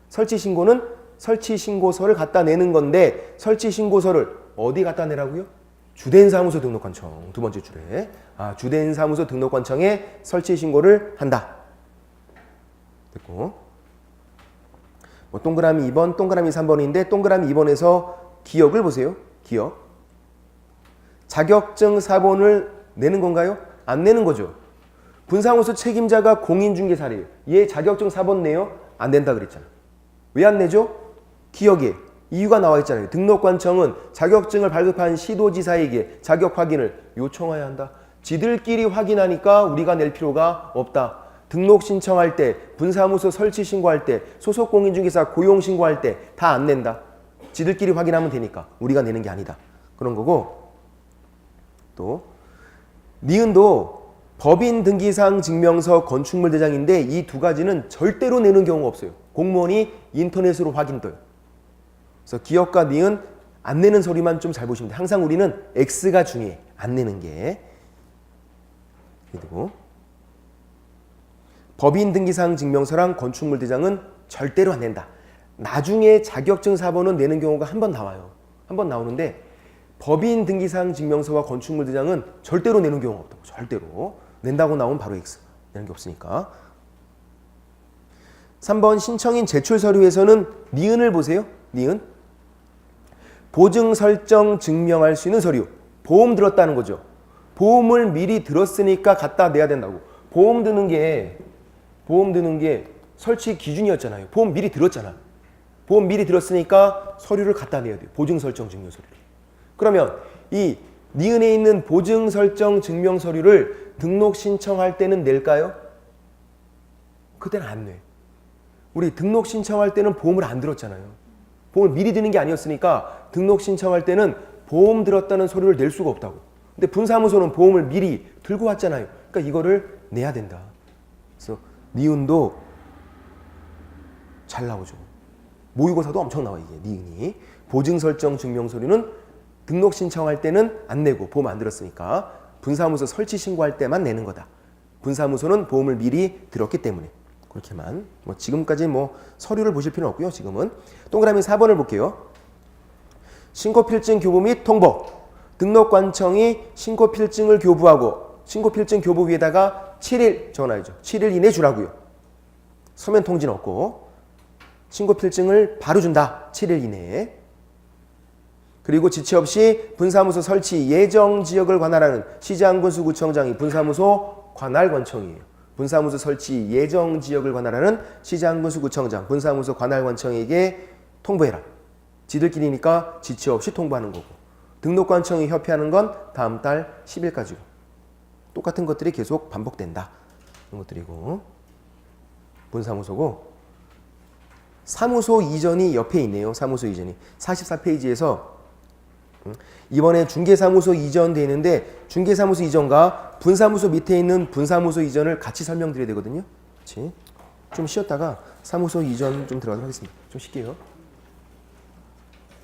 설치 신고는 설치 신고서를 갖다 내는 건데 설치 신고서를 어디 갖다 내라고요? 주된 사무소 등록관청 두 번째 줄에 주된 사무소 등록관청에 설치 신고를 한다. 됐고 동그라미 2번, 동그라미 3번인데 동그라미 2번에서 기억을 보세요. 기억. 자격증 사본을 내는 건가요? 안 내는 거죠. 분사무소 책임자가 공인중개사래요. 얘 자격증 사본 내요? 안 된다 그랬잖아. 왜 안 내죠? 기억에 이유가 나와 있잖아요. 등록관청은 자격증을 발급한 시도지사에게 자격 확인을 요청해야 한다. 지들끼리 확인하니까 우리가 낼 필요가 없다. 등록 신청할 때, 분사무소 설치 신고할 때, 소속 공인중개사 고용 신고할 때 다 안 낸다. 지들끼리 확인하면 되니까 우리가 내는 게 아니다. 그런 거고 또 니은도 법인 등기상 증명서 건축물 대장인데 이 두 가지는 절대로 내는 경우가 없어요. 공무원이 인터넷으로 확인돼요. 그래서 기업과 니은 안 내는 소리만 좀 잘 보시면 돼요. 항상 우리는 X가 중요해. 안 내는 게. 그리고 법인 등기상 증명서랑 건축물 대장은 절대로 안 낸다. 나중에 자격증 사본은 내는 경우가 한 번 나와요. 한 번 나오는데 법인 등기상 증명서와 건축물 대장은 절대로 내는 경우가 없다고. 절대로. 낸다고 나오면 바로 X. 내는 게 없으니까. 3번 신청인 제출 서류에서는 니은을 보세요. 니은. 보증 설정 증명할 수 있는 서류. 보험 들었다는 거죠. 보험을 미리 들었으니까 갖다 내야 된다고. 보험 드는 게 설치 기준이었잖아요. 보험 미리 들었잖아. 보험 미리 들었으니까 서류를 갖다 내야 돼요. 보증 설정 증명 서류를. 그러면 이 니은에 있는 보증 설정 증명 서류를 등록 신청할 때는 낼까요? 그때는 안 내. 우리 등록 신청할 때는 보험을 안 들었잖아요. 보험을 미리 드는 게 아니었으니까 등록 신청할 때는 보험 들었다는 서류를 낼 수가 없다고. 근데 분사무소는 보험을 미리 들고 왔잖아요. 그러니까 이거를 내야 된다. 그래서 니은도 잘 나오죠. 모의고사도 엄청 나와 이게 니은이. 보증 설정 증명 서류는 등록 신청할 때는 안 내고 보험 안 들었으니까 분사무소 설치 신고할 때만 내는 거다. 분사무소는 보험을 미리 들었기 때문에. 그렇게만. 지금까지 서류를 보실 필요는 없고요. 지금은 동그라미 4번을 볼게요. 신고필증 교부 및 통보. 등록관청이 신고필증을 교부하고 신고필증 교부 위에다가 7일 적어놔야죠. 7일 이내 주라고요. 서면 통지는 없고 신고필증을 바로 준다. 7일 이내에. 그리고 지체 없이 분사무소 설치 예정지역을 관할하는 시장군수구청장이 분사무소 관할관청이에요. 분사무소 설치 예정지역을 관할하는 시장군수구청장, 분사무소 관할관청에게 통보해라. 지들끼리니까 지체 없이 통보하는 거고. 등록관청이 협의하는 건 다음 달 10일까지고. 똑같은 것들이 계속 반복된다. 이런 것들이고. 분사무소고. 사무소 이전이 옆에 있네요. 사무소 이전이. 44페이지에서 이번에 중개사무소 이전 돼 있는데 중개사무소 이전과 분사무소 밑에 있는 분사무소 이전을 같이 설명드려야 되거든요. 그렇지? 좀 쉬었다가 사무소 이전 좀 들어가도록 하겠습니다. 좀 쉴게요.